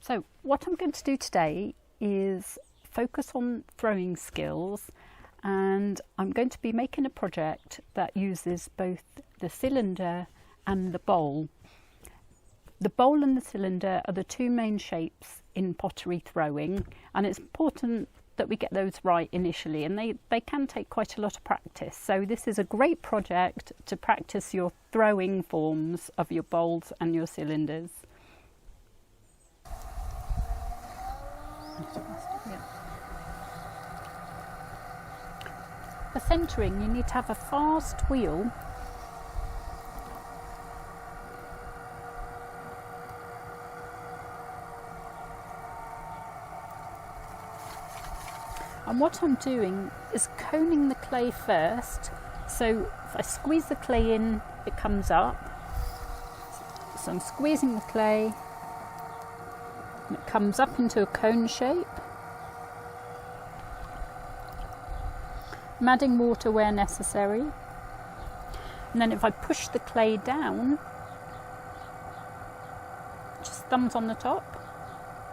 So what I'm going to do today is focus on throwing skills, and I'm going to be making a project that uses both the cylinder and the bowl. The bowl and the cylinder are the two main shapes in pottery throwing, and it's important that we get those right initially, and they can take quite a lot of practice. So this is a great project to practice your throwing forms of your bowls and your cylinders. For centering, you need to have a fast wheel and what I'm doing is coning the clay first. So if I squeeze the clay in, it comes up. So I'm squeezing the clay and it comes up into a cone shape. I'm adding water where necessary. And then if I push the clay down, just thumbs on the top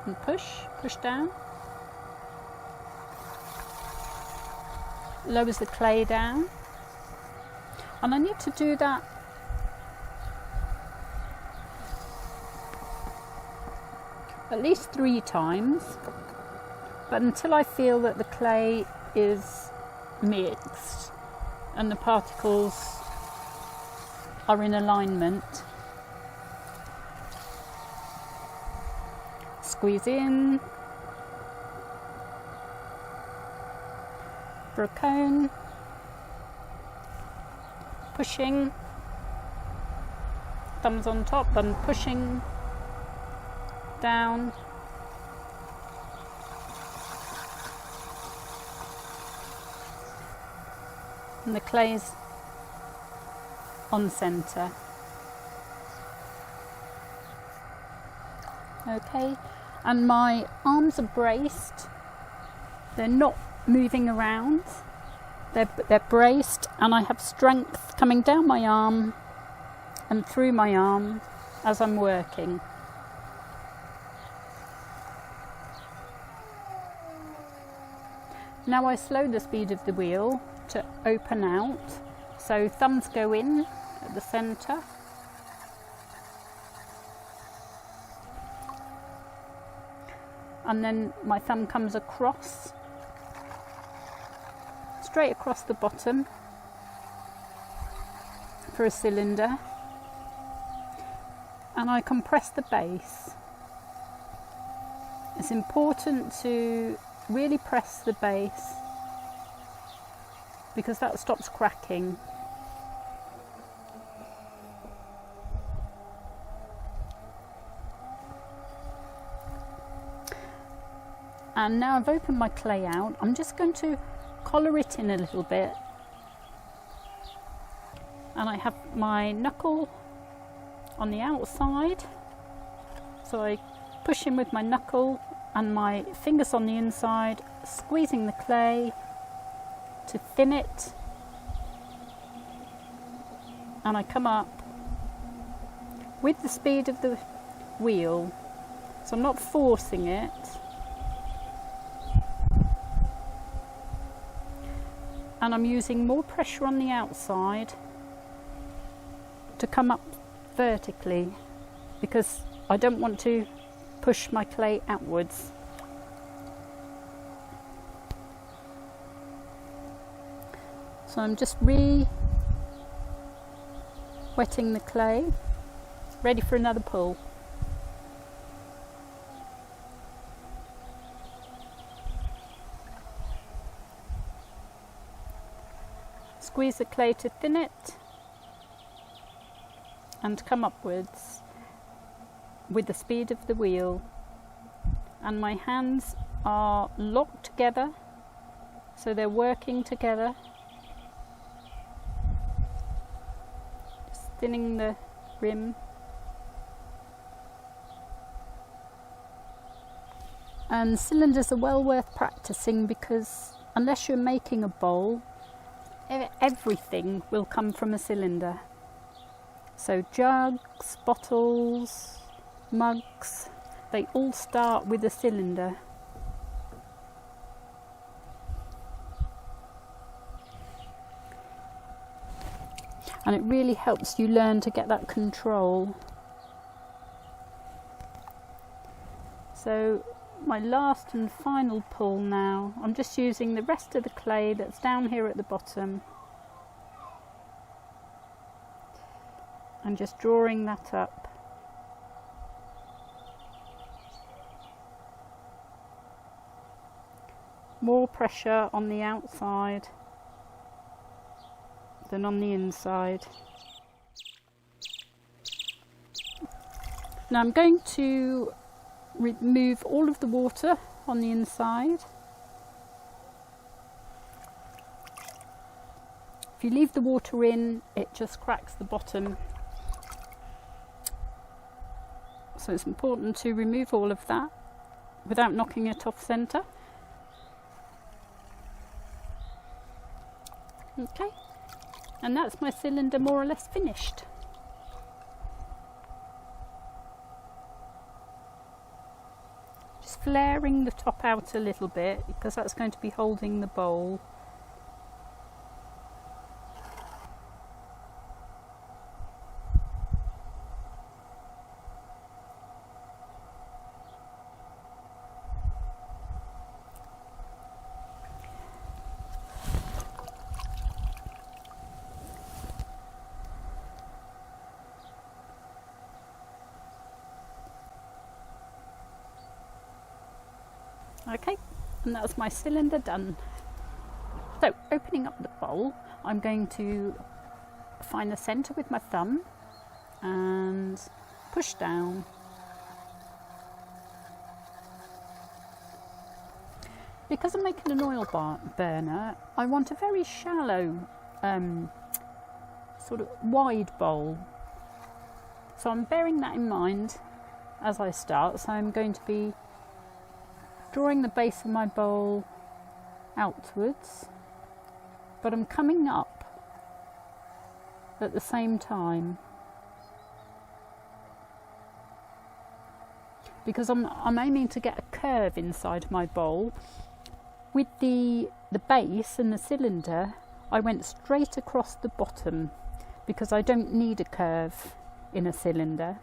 and push down. Lowers the clay down, and I need to do that at least 3 times, but until I feel that the clay is mixed and the particles are in alignment. Squeeze in for a cone, pushing, thumbs on top, then pushing down, and the clay's on centre. Okay, and my arms are braced, they're not moving around, they're braced, and I have strength coming down my arm and through my arm as I'm working. Now I slow the speed of the wheel to open out, so thumbs go in at the centre, and then my thumb comes across, straight across the bottom for a cylinder, and I compress the base. It's important to really press the base because that stops cracking. And now I've opened my clay out, I'm just going to collar it in a little bit, and I have my knuckle on the outside, so I push in with my knuckle and my fingers on the inside, squeezing the clay to thin it, and I come up with the speed of the wheel, so I'm not forcing it. And I'm using more pressure on the outside to come up vertically because I don't want to push my clay outwards. So I'm just wetting the clay, ready for another pull. Squeeze the clay to thin it and come upwards with the speed of the wheel, and my hands are locked together so they're working together, just thinning the rim. And cylinders are well worth practicing because unless you're making a bowl, everything will come from a cylinder. So jugs, bottles, mugs, they all start with a cylinder. And it really helps you learn to get that control. So my last and final pull now, I'm just using the rest of the clay that's down here at the bottom. I'm just drawing that up. More pressure on the outside than on the inside. Now I'm going to remove all of the water on the inside. If you leave the water in, it just cracks the bottom. So it's important to remove all of that without knocking it off centre. Okay, and that's my cylinder more or less finished. Just flaring the top out a little bit because that's going to be holding the bowl. Okay, and that's my cylinder done. So opening up the bowl, I'm going to find the centre with my thumb and push down. Because I'm making an oil burner, I want a very shallow, sort of wide bowl. So I'm bearing that in mind as I start. So I'm going to be drawing the base of my bowl outwards, but I'm coming up at the same time because I'm aiming to get a curve inside my bowl. With the base and the cylinder, I went straight across the bottom because I don't need a curve in a cylinder.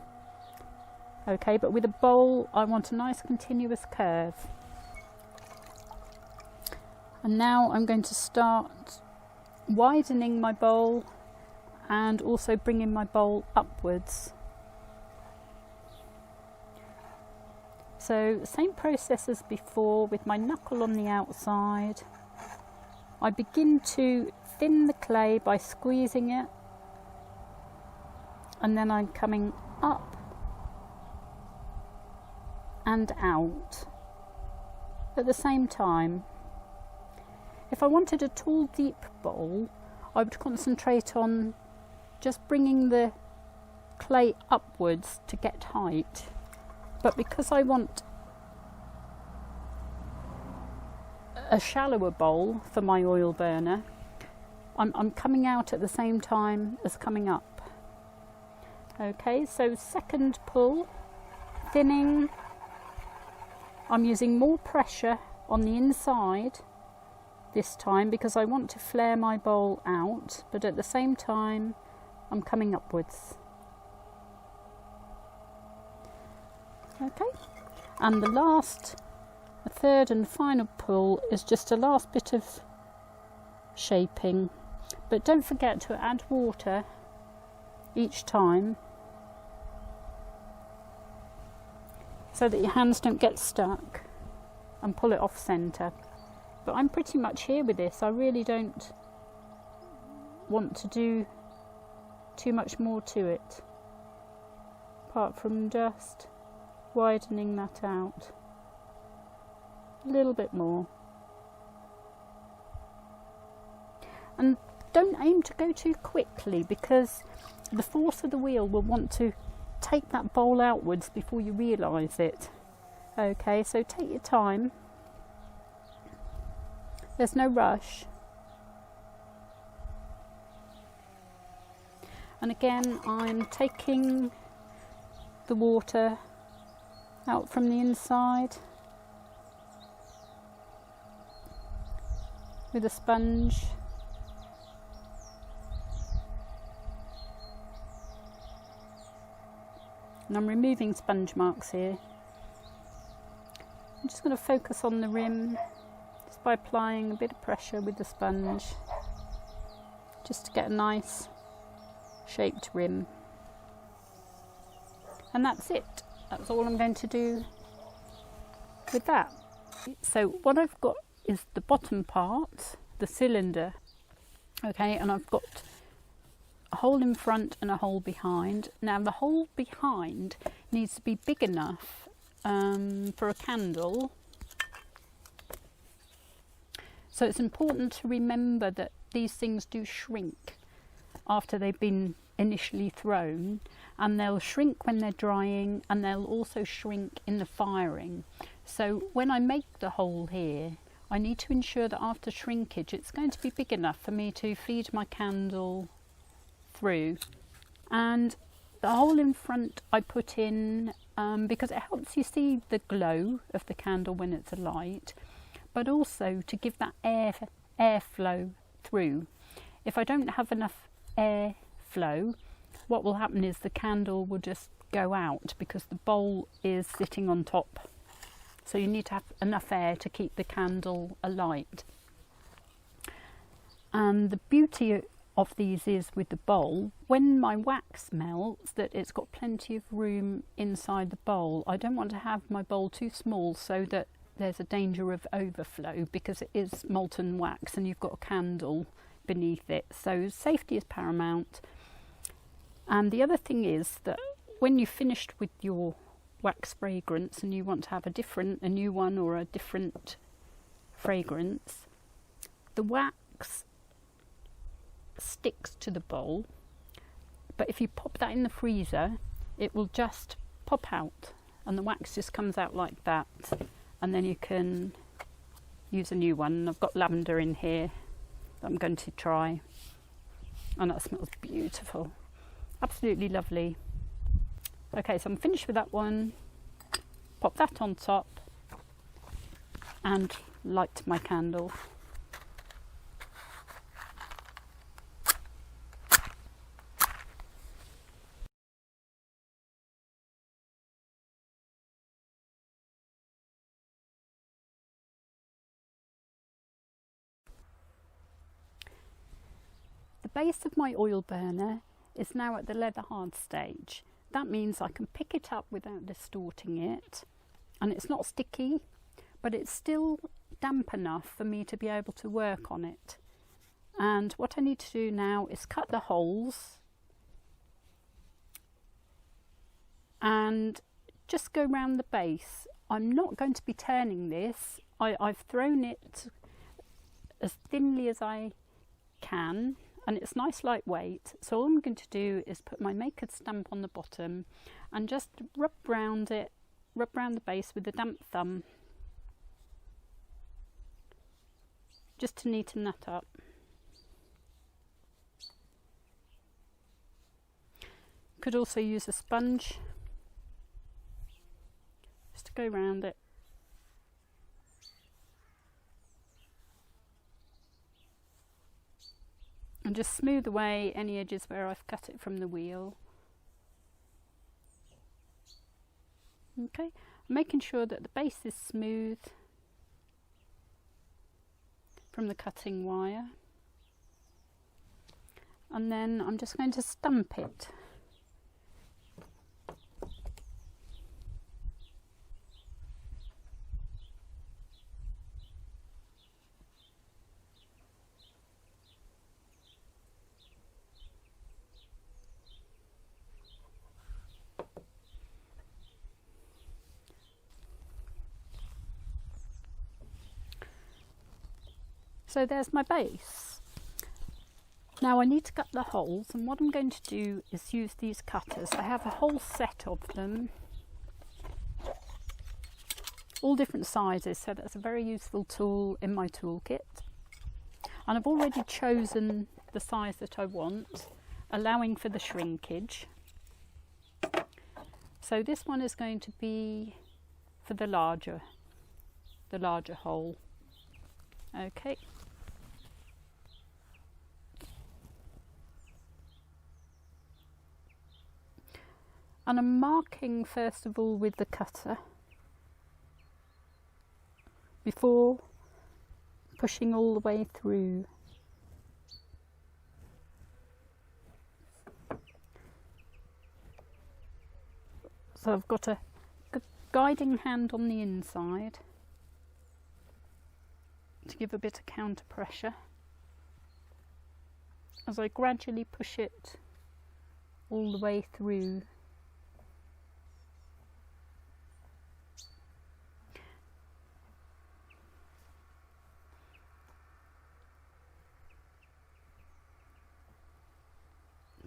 Okay, but with a bowl, I want a nice continuous curve. And now I'm going to start widening my bowl and also bringing my bowl upwards. So same process as before with my knuckle on the outside. I begin to thin the clay by squeezing it, and then I'm coming up and out at the same time. If I wanted a tall, deep bowl, I would concentrate on just bringing the clay upwards to get height. But because I want a shallower bowl for my oil burner, I'm coming out at the same time as coming up. Okay, so second pull, thinning. I'm using more pressure on the inside this time because I want to flare my bowl out, but at the same time I'm coming upwards. Okay, and the third and final pull is just a last bit of shaping, but don't forget to add water each time so that your hands don't get stuck and pull it off centre. But I'm pretty much here with this. I really don't want to do too much more to it, apart from just widening that out a little bit more. And don't aim to go too quickly because the force of the wheel will want to take that bowl outwards before you realise it. Okay, so take your time. There's no rush. And again, I'm taking the water out from the inside with a sponge. And I'm removing sponge marks here. I'm just going to focus on the rim just by applying a bit of pressure with the sponge, just to get a nice shaped rim. And that's it. That's all I'm going to do with that. So what I've got is the bottom part, the cylinder, okay, and I've got a hole in front and a hole behind. Now the hole behind needs to be big enough for a candle. So it's important to remember that these things do shrink after they've been initially thrown, and they'll shrink when they're drying, and they'll also shrink in the firing. So when I make the hole here, I need to ensure that after shrinkage it's going to be big enough for me to feed my candle through. And the hole in front I put in because it helps you see the glow of the candle when it's alight, but also to give that airflow through. If I don't have enough airflow, what will happen is the candle will just go out because the bowl is sitting on top. So you need to have enough air to keep the candle alight. And the beauty of these is with the bowl, when my wax melts, that it's got plenty of room inside the bowl. I don't want to have my bowl too small so that there's a danger of overflow, because it is molten wax and you've got a candle beneath it. So safety is paramount. And the other thing is that when you've finished with your wax fragrance and you want to have a new one or a different fragrance, the wax sticks to the bowl, but if you pop that in the freezer it will just pop out and the wax just comes out like that, and then you can use a new one. I've got lavender in here that I'm going to try, and that smells beautiful, absolutely lovely. Okay, so I'm finished with that one. Pop that on top and light my candle. The base of my oil burner is now at the leather hard stage. That means I can pick it up without distorting it, and it's not sticky, but it's still damp enough for me to be able to work on it. And what I need to do now is cut the holes and just go round the base. I'm not going to be turning this. I've thrown it as thinly as I can, and it's nice lightweight. So all I'm going to do is put my maker's stamp on the bottom and just rub round it, rub round the base with a damp thumb, just to neaten that up. Could also use a sponge just to go round it. And just smooth away any edges where I've cut it from the wheel. Okay, making sure that the base is smooth from the cutting wire. And then I'm just going to stamp it. So there's my base. Now I need to cut the holes, and what I'm going to do is use these cutters. I have a whole set of them, all different sizes, so that's a very useful tool in my toolkit. And I've already chosen the size that I want, allowing for the shrinkage. So this one is going to be for the larger hole. Okay. And I'm marking first of all with the cutter before pushing all the way through. So I've got a guiding hand on the inside to give a bit of counter pressure as I gradually push it all the way through.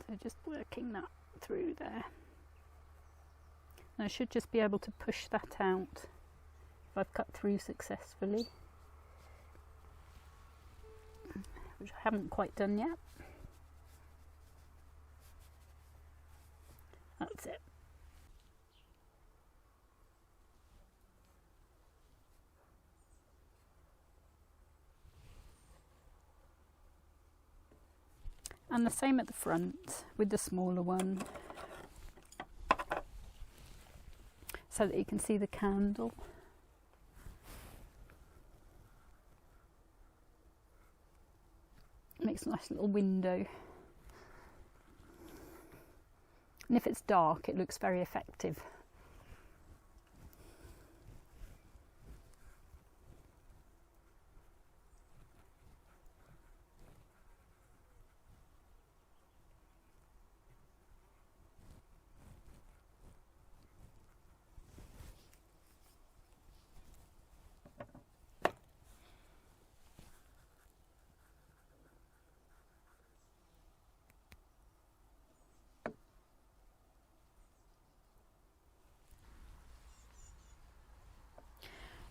So just working that through there. And I should just be able to push that out if I've cut through successfully, which I haven't quite done yet. That's it. And the same at the front with the smaller one, so that you can see the candle. Makes a nice little window. And if it's dark, it looks very effective.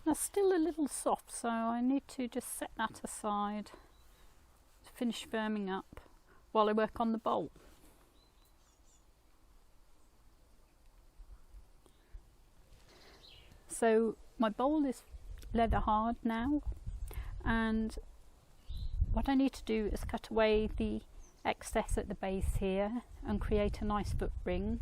That's still a little soft, so I need to just set that aside to finish firming up while I work on the bolt. So my bowl is leather hard now, and what I need to do is cut away the excess at the base here and create a nice foot ring.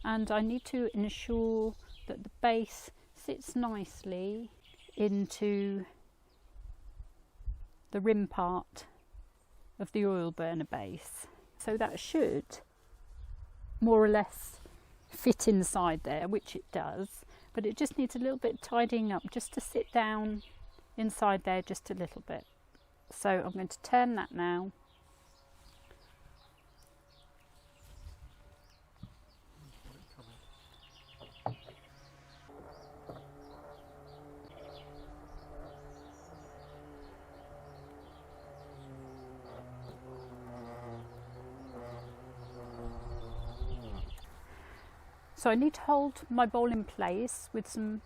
And I need to ensure that the base sits nicely into the rim part of the oil burner base. So that should more or less fit inside there, which it does, but it just needs a little bit tidying up just to sit down inside there just a little bit. So I'm going to turn that now. So I need to hold my bowl in place with some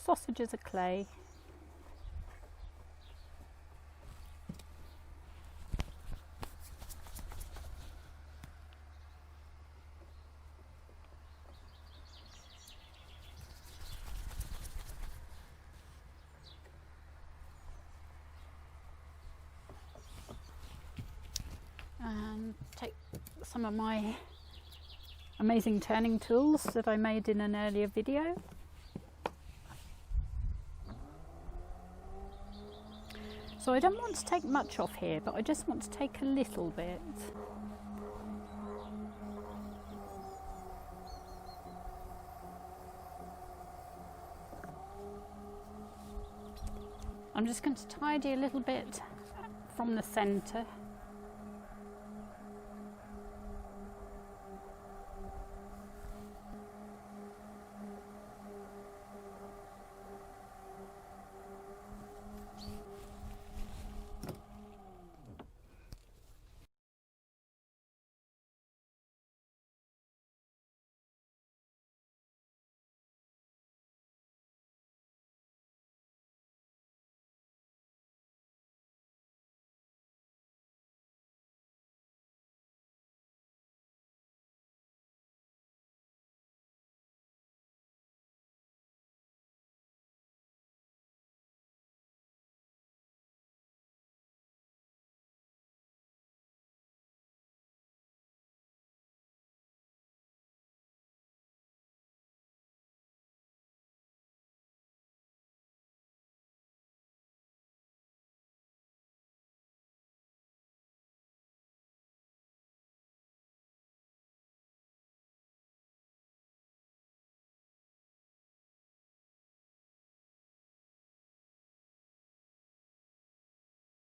sausages of clay. And take some of my amazing turning tools that I made in an earlier video. So I don't want to take much off here, but I just want to take a little bit. I'm just going to tidy a little bit from the centre.